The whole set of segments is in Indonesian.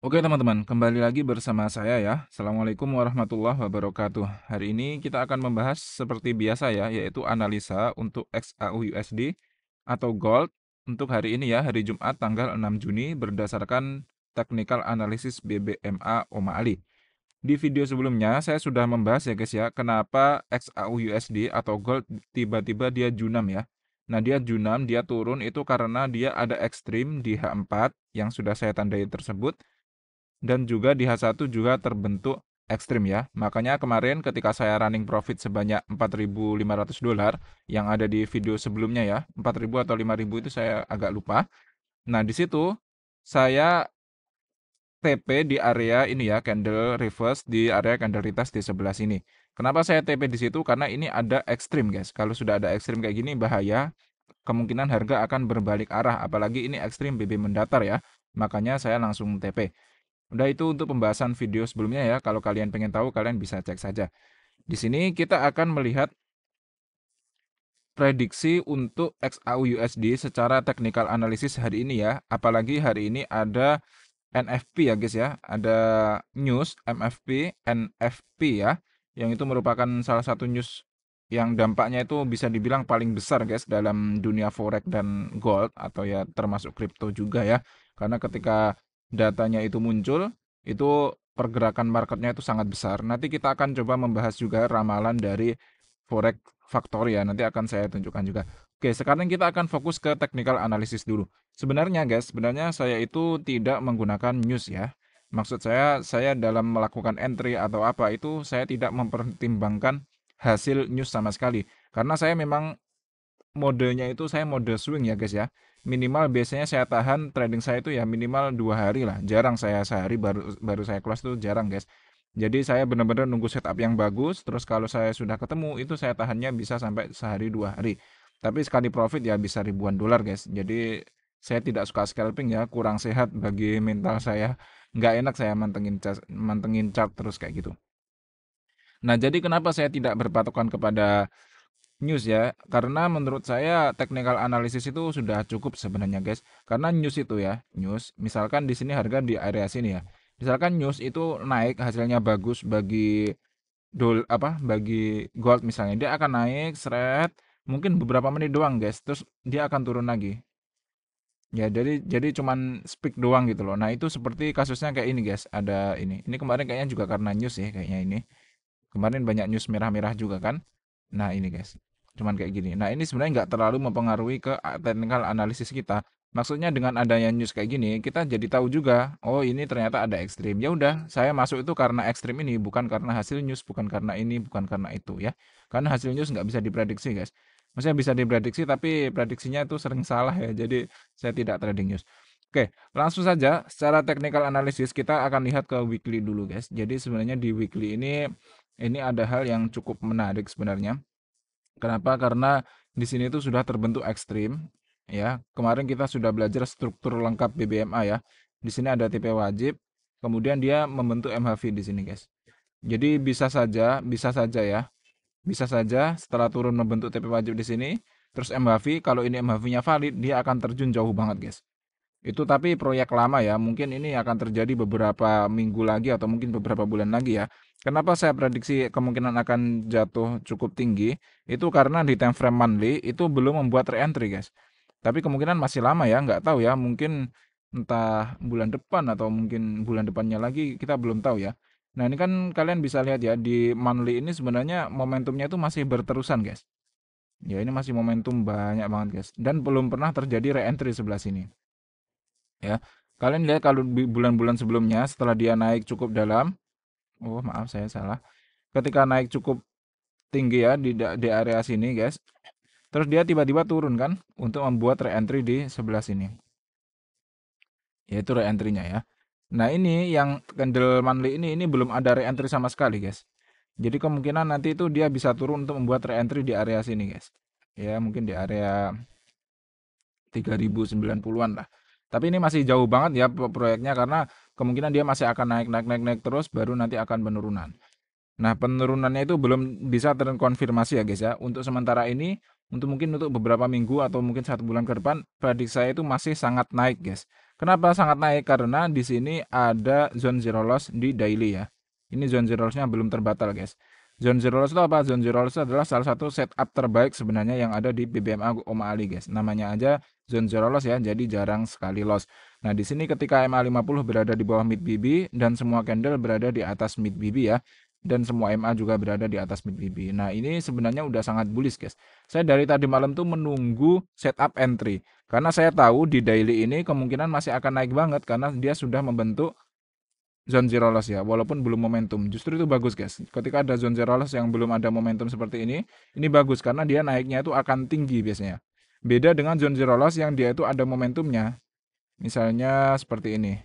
Oke teman-teman, kembali lagi bersama saya ya. Assalamualaikum warahmatullahi wabarakatuh. Hari ini kita akan membahas seperti biasa ya, yaitu analisa untuk XAU USD atau Gold untuk hari ini ya, hari Jumat tanggal 6 Juni berdasarkan Technical Analysis BBMA O'Malley. Di video sebelumnya saya sudah membahas ya guys ya, kenapa XAU USD atau Gold tiba-tiba dia junam ya. Nah dia junam, dia turun itu karena dia ada ekstrim di H4 yang sudah saya tandai tersebut dan juga di H1 juga terbentuk ekstrim ya. Makanya kemarin ketika saya running profit sebanyak $4.500 yang ada di video sebelumnya ya, 4.000 atau 5.000 itu saya agak lupa. Nah, di situ saya TP di area ini ya, candle reverse di area candle retest di sebelah sini. Kenapa saya TP di situ? Karena ini ada ekstrim, guys. Kalau sudah ada ekstrim kayak gini bahaya, kemungkinan harga akan berbalik arah, apalagi ini ekstrim BB mendatar ya. Makanya saya langsung TP. Udah itu untuk pembahasan video sebelumnya ya. Kalau kalian pengen tahu, kalian bisa cek saja. Di sini kita akan melihat prediksi untuk XAU USD secara technical analysis hari ini ya. Apalagi hari ini ada NFP ya guys ya. Ada news MFP, NFP ya. Yang itu merupakan salah satu news yang dampaknya itu bisa dibilang paling besar guys dalam dunia forex dan gold atau ya termasuk kripto juga ya. Karena ketika datanya itu muncul, itu pergerakan marketnya itu sangat besar. Nanti kita akan coba membahas juga ramalan dari forex factory ya. Nanti akan saya tunjukkan juga. Oke, sekarang kita akan fokus ke technical analysis dulu. Sebenarnya guys, sebenarnya saya itu tidak menggunakan news ya. Maksud saya dalam melakukan entry atau apa itu saya tidak mempertimbangkan hasil news sama sekali. Karena saya memang modenya itu saya mode swing ya guys ya. Minimal biasanya saya tahan trading saya itu ya minimal 2 hari lah. Jarang saya sehari baru baru saya close tuh jarang guys. Jadi saya benar-benar nunggu setup yang bagus. Terus kalau saya sudah ketemu itu saya tahannya bisa sampai sehari 2 hari. Tapi sekali profit ya bisa ribuan dolar guys. Jadi saya tidak suka scalping ya, kurang sehat bagi mental saya. Nggak enak saya mantengin chart terus kayak gitu. Nah, jadi kenapa saya tidak berpatokan kepada news ya, karena menurut saya technical analysis itu sudah cukup sebenarnya guys. Karena news itu ya, news, misalkan di sini harga di area sini ya. Misalkan news itu naik hasilnya bagus bagi bagi gold misalnya, dia akan naik seret mungkin beberapa menit doang guys, terus dia akan turun lagi. Ya, jadi cuman speak doang gitu loh. Nah, itu seperti kasusnya kayak ini guys. Ada ini. Ini kemarin kayaknya juga karena news ya kayaknya ini. Kemarin banyak news merah-merah juga kan. Nah ini guys, cuman kayak gini. Nah ini sebenarnya nggak terlalu mempengaruhi ke technical analisis kita. Maksudnya dengan adanya news kayak gini, kita jadi tahu juga, oh ini ternyata ada ekstrim. Ya udah, saya masuk itu karena ekstrim ini, bukan karena hasil news, bukan karena ini, bukan karena itu ya. Karena hasil news nggak bisa diprediksi guys. Maksudnya bisa diprediksi, tapi prediksinya itu sering salah ya. Jadi saya tidak trading news. Oke, langsung saja secara technical analysis kita akan lihat ke weekly dulu guys. Jadi sebenarnya di weekly ini ada hal yang cukup menarik sebenarnya. Kenapa? Karena di sini tuh sudah terbentuk ekstrim ya. Kemarin kita sudah belajar struktur lengkap BBMA ya. Di sini ada TP wajib, kemudian dia membentuk MHV di sini, guys. Jadi bisa saja ya. Bisa saja setelah turun membentuk TP wajib di sini, terus MHV kalau ini MHV-nya valid, dia akan terjun jauh banget, guys. Itu tapi proyek lama ya, mungkin ini akan terjadi beberapa minggu lagi atau mungkin beberapa bulan lagi ya. Kenapa saya prediksi kemungkinan akan jatuh cukup tinggi? Itu karena di time frame monthly itu belum membuat re-entry guys. Tapi kemungkinan masih lama ya, nggak tahu ya, mungkin entah bulan depan atau mungkin bulan depannya lagi, kita belum tahu ya. Nah ini kan kalian bisa lihat ya, di monthly ini sebenarnya momentumnya itu masih berterusan guys. Ya ini masih momentum banyak banget guys. Dan belum pernah terjadi re-entry sebelah sini ya. Kalian lihat kalau di bulan-bulan sebelumnya setelah dia naik cukup dalam, oh maaf saya salah. Ketika naik cukup tinggi ya di area sini guys, terus dia tiba-tiba turun kan untuk membuat re-entry di sebelah sini, yaitu re-entry-nya ya. Nah ini yang candle monthly ini belum ada re-entry sama sekali guys. Jadi kemungkinan nanti itu dia bisa turun untuk membuat re-entry di area sini guys. Ya mungkin di area 3090-an lah. Tapi ini masih jauh banget ya proyeknya karena kemungkinan dia masih akan naik naik naik naik terus baru nanti akan penurunan. Nah, penurunannya itu belum bisa terkonfirmasi ya guys ya. Untuk sementara ini untuk mungkin untuk beberapa minggu atau mungkin 1 bulan ke depan, prediksi saya itu masih sangat naik, guys. Kenapa sangat naik? Karena di sini ada zone zero loss di daily ya. Ini zone zero loss-nya belum terbatal, guys. Zone zero loss itu apa? Zone zero loss adalah salah satu setup terbaik sebenarnya yang ada di BBMA Om Ali, guys. Namanya aja zone zero loss ya, jadi jarang sekali loss. Nah, di sini ketika MA50 berada di bawah mid BB dan semua candle berada di atas mid BB ya, dan semua MA juga berada di atas mid BB. Nah, ini sebenarnya udah sangat bullish, guys. Saya dari tadi malam tuh menunggu setup entry. Karena saya tahu di daily ini kemungkinan masih akan naik banget karena dia sudah membentuk zone zero loss ya, walaupun belum momentum. Justru itu bagus, guys. Ketika ada zone zero loss yang belum ada momentum seperti ini bagus karena dia naiknya itu akan tinggi biasanya. Beda dengan zone zero loss yang dia itu ada momentumnya. Misalnya seperti ini.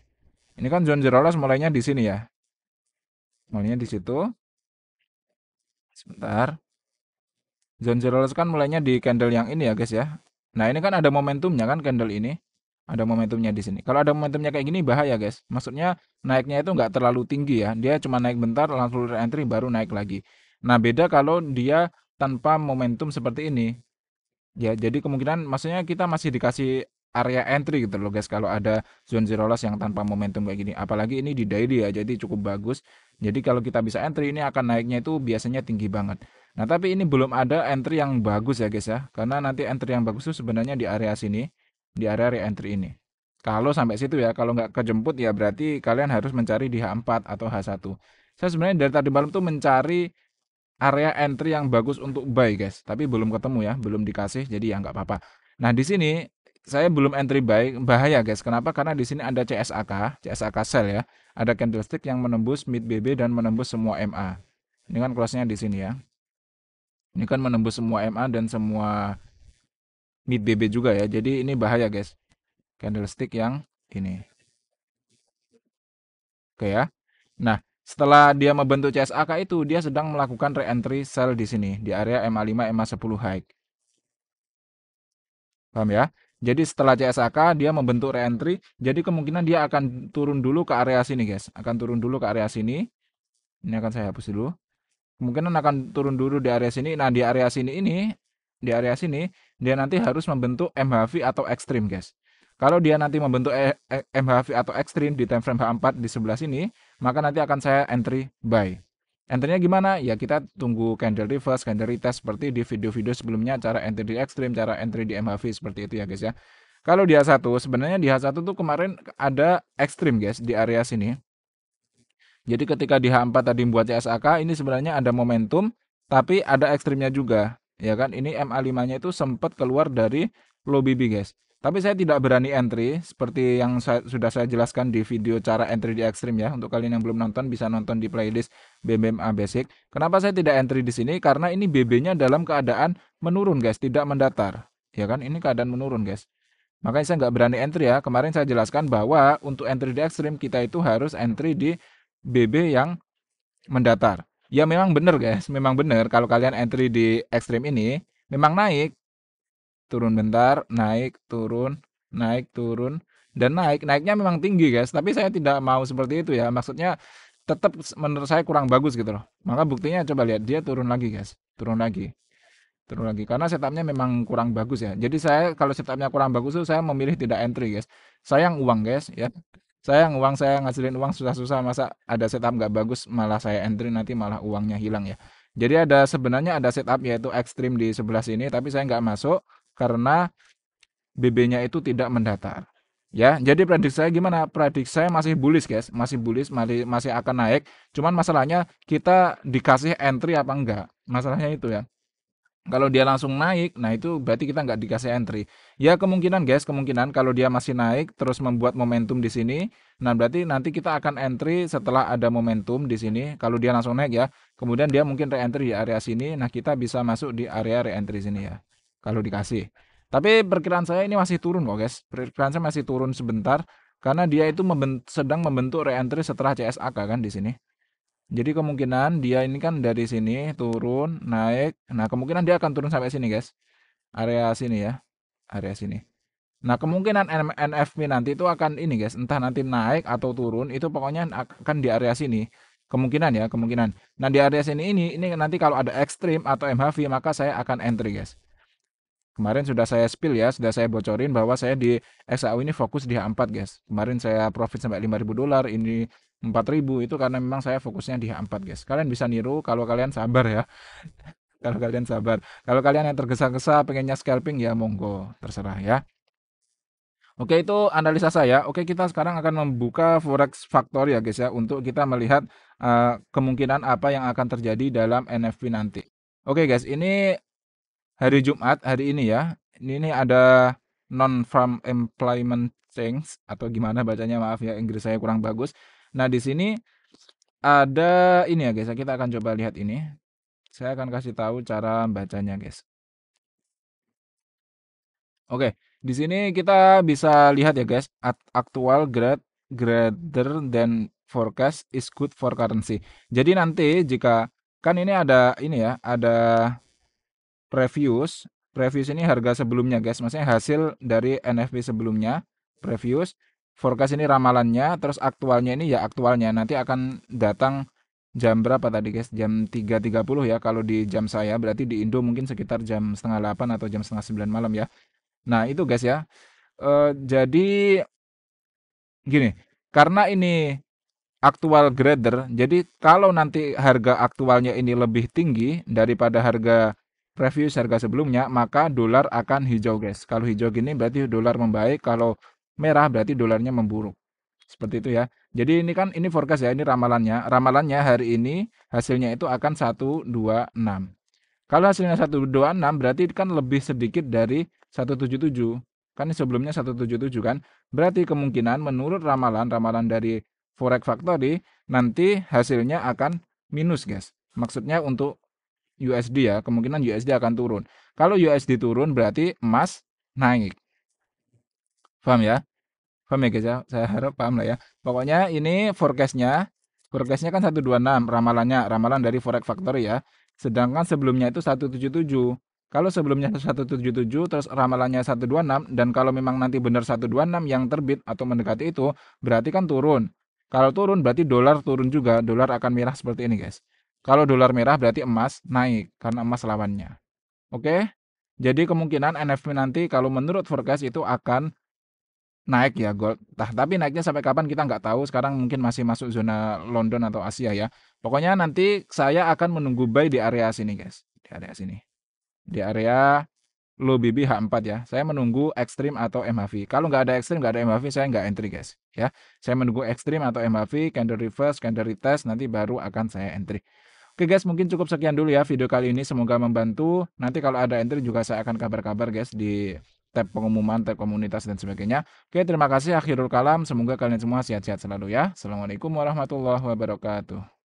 Ini kan zone zero loss mulainya di sini ya. Mulainya di situ. Sebentar. Zone zero loss kan mulainya di candle yang ini ya, guys ya. Nah, ini kan ada momentumnya kan candle ini. Ada momentumnya di sini. Kalau ada momentumnya kayak gini bahaya, guys. Maksudnya naiknya itu nggak terlalu tinggi ya. Dia cuma naik bentar langsung re-entry baru naik lagi. Nah, beda kalau dia tanpa momentum seperti ini. Ya, jadi kemungkinan maksudnya kita masih dikasih area entry gitu loh, guys, kalau ada zone zero loss yang tanpa momentum kayak gini. Apalagi ini di daily ya, jadi cukup bagus. Jadi kalau kita bisa entry ini akan naiknya itu biasanya tinggi banget. Nah, tapi ini belum ada entry yang bagus ya, guys ya. Karena nanti entry yang bagus itu sebenarnya di area sini, di area re-entry ini. Kalau sampai situ ya, kalau nggak kejemput ya berarti kalian harus mencari di H4 atau H1. Saya sebenarnya dari tadi malam tuh mencari area entry yang bagus untuk buy, guys, tapi belum ketemu ya, belum dikasih, jadi ya nggak apa-apa. Nah, di sini saya belum entry buy, bahaya, guys. Kenapa? Karena di sini ada CSAK sell ya, ada candlestick yang menembus mid BB dan menembus semua MA. Ini kan close-nya di sini ya. Ini kan menembus semua MA dan semua mid BB juga ya, jadi ini bahaya, guys. Candlestick yang ini, oke ya. Nah, setelah dia membentuk CSAK itu, dia sedang melakukan re-entry sell di sini, di area MA5, MA10 high. Paham ya? Jadi setelah CSAK dia membentuk re-entry, jadi kemungkinan dia akan turun dulu ke area sini, guys. Akan turun dulu ke area sini. Ini akan saya hapus dulu. Kemungkinan akan turun dulu di area sini. Nah, di area sini ini, di area sini dia nanti harus membentuk MHV atau ekstrim, guys. Kalau dia nanti membentuk MHV atau ekstrim di time frame H4 di sebelah sini, maka nanti akan saya entry buy. Entry-nya gimana? Ya kita tunggu candle reverse, candle retest seperti di video-video sebelumnya, cara entry di ekstrim, cara entry di MHV seperti itu ya, guys ya. Kalau di H1, sebenarnya di H1 tuh kemarin ada ekstrim, guys, di area sini. Jadi ketika di H4 tadi membuat CSAK, ini sebenarnya ada momentum, tapi ada ekstrimnya juga. Ya kan, ini MA5-nya itu sempat keluar dari low BB, guys. Tapi saya tidak berani entry, seperti yang sudah saya jelaskan di video cara entry di ekstrim ya. Untuk kalian yang belum nonton, bisa nonton di playlist BBMA Basic. Kenapa saya tidak entry di sini? Karena ini BB-nya dalam keadaan menurun, guys, tidak mendatar. Ya kan, ini keadaan menurun, guys. Makanya saya nggak berani entry ya. Kemarin saya jelaskan bahwa untuk entry di ekstrim, kita itu harus entry di BB yang mendatar. Ya memang benar, guys, memang benar kalau kalian entry di ekstrim ini memang naik, turun bentar, naik, turun, dan naik. Naiknya memang tinggi, guys, tapi saya tidak mau seperti itu ya. Maksudnya tetap menurut saya kurang bagus gitu loh. Maka buktinya coba lihat dia turun lagi, guys. Turun lagi. Turun lagi karena setupnya memang kurang bagus ya. Jadi saya kalau setupnya kurang bagus tuh saya memilih tidak entry, guys. Sayang uang, guys ya. Sayang uang, saya ngasilin uang susah-susah, masa ada setup nggak bagus malah saya entry nanti malah uangnya hilang ya. Jadi ada sebenarnya ada setup yaitu ekstrim di sebelah sini tapi saya nggak masuk karena BB-nya itu tidak mendatar. Ya, jadi prediksi saya gimana? Prediksi saya masih bullish, guys. Masih bullish, masih akan naik. Cuman masalahnya kita dikasih entry apa enggak? Masalahnya itu ya. Kalau dia langsung naik, nah itu berarti kita nggak dikasih entry. Ya kemungkinan, guys, kemungkinan kalau dia masih naik terus membuat momentum di sini, nah berarti nanti kita akan entry setelah ada momentum di sini. Kalau dia langsung naik ya, kemudian dia mungkin re-entry di area sini, nah kita bisa masuk di area re-entry sini ya. Kalau dikasih. Tapi perkiraan saya ini masih turun kok, guys. Perkiraan saya masih turun sebentar karena dia itu sedang membentuk re-entry setelah CSAK kan di sini. Jadi kemungkinan dia ini kan dari sini turun, naik. Nah, kemungkinan dia akan turun sampai sini, guys. Area sini ya. Area sini. Nah, kemungkinan NFP nanti itu akan ini, guys. Entah nanti naik atau turun, itu pokoknya akan di area sini. Kemungkinan ya, kemungkinan. Nah, di area sini ini nanti kalau ada ekstrim atau MHV, maka saya akan entry, guys. Kemarin sudah saya spill ya, sudah saya bocorin bahwa saya di XAU ini fokus di H4 guys. Kemarin saya profit sampai $5.000, ini 4.000, itu karena memang saya fokusnya di H4 guys. Kalian bisa niru kalau kalian sabar ya. Kalau kalian sabar. Kalau kalian yang tergesa-gesa pengennya scalping ya monggo, terserah ya. Oke, itu analisa saya. Oke, kita sekarang akan membuka Forex Factory ya guys ya, untuk kita melihat kemungkinan apa yang akan terjadi dalam NFP nanti. Oke guys, ini hari Jumat hari ini ya. Ini ada non-farm employment change atau gimana bacanya, maaf ya Inggris saya kurang bagus. Nah, di sini ada ini ya guys, kita akan coba lihat ini. Saya akan kasih tahu cara bacanya guys. Oke, di sini kita bisa lihat ya guys, actual greater than forecast is good for currency. Jadi nanti jika kan ini ada ini ya, ada previous ini harga sebelumnya guys, maksudnya hasil dari NFP sebelumnya, previous, forecast ini ramalannya, terus aktualnya ini ya aktualnya, nanti akan datang jam berapa tadi guys, jam 3.30 ya, kalau di jam saya, berarti di Indo mungkin sekitar jam setengah 8 atau jam setengah 9 malam ya. Nah itu guys ya, jadi gini, karena ini aktual grader. Jadi kalau nanti harga aktualnya ini lebih tinggi daripada harga previous harga sebelumnya, maka dolar akan hijau guys. Kalau hijau gini berarti dolar membaik, kalau merah berarti dolarnya memburuk. Seperti itu ya. Jadi ini kan ini forecast ya, ini ramalannya. Ramalannya hari ini hasilnya itu akan 126. Kalau hasilnya 126 berarti kan lebih sedikit dari 177. Kan sebelumnya 177 kan. Berarti kemungkinan menurut ramalan dari Forex Factory nanti hasilnya akan minus guys. Maksudnya untuk USD ya, kemungkinan USD akan turun. Kalau USD turun berarti emas naik. Paham ya? Paham ya guys ya? Saya harap paham lah ya. Pokoknya ini forecastnya. Forecastnya kan 126 ramalannya. Ramalan dari Forex Factory ya. Sedangkan sebelumnya itu 177. Kalau sebelumnya 177 terus ramalannya 126. Dan kalau memang nanti benar 126 yang terbit atau mendekati itu. Berarti kan turun. Kalau turun berarti dolar turun juga. Dolar akan merah seperti ini guys. Kalau dolar merah berarti emas naik. Karena emas lawannya. Oke? Jadi kemungkinan NFP nanti kalau menurut forecast itu akan naik ya gold. Tapi naiknya sampai kapan kita nggak tahu. Sekarang mungkin masih masuk zona London atau Asia ya. Pokoknya nanti saya akan menunggu buy di area sini guys. Di area sini. Di area low BB H4 ya. Saya menunggu ekstrim atau MHV. Kalau nggak ada ekstrim, nggak ada MHV, saya nggak entry guys. Ya, saya menunggu ekstrim atau MHV, candle reverse, candle retest, nanti baru akan saya entry. Oke guys, mungkin cukup sekian dulu ya video kali ini. Semoga membantu. Nanti kalau ada entry juga saya akan kabar-kabar guys di tab pengumuman, tab komunitas dan sebagainya. Oke, terima kasih. Akhirul kalam. Semoga kalian semua sehat-sehat selalu ya. Assalamualaikum warahmatullahi wabarakatuh.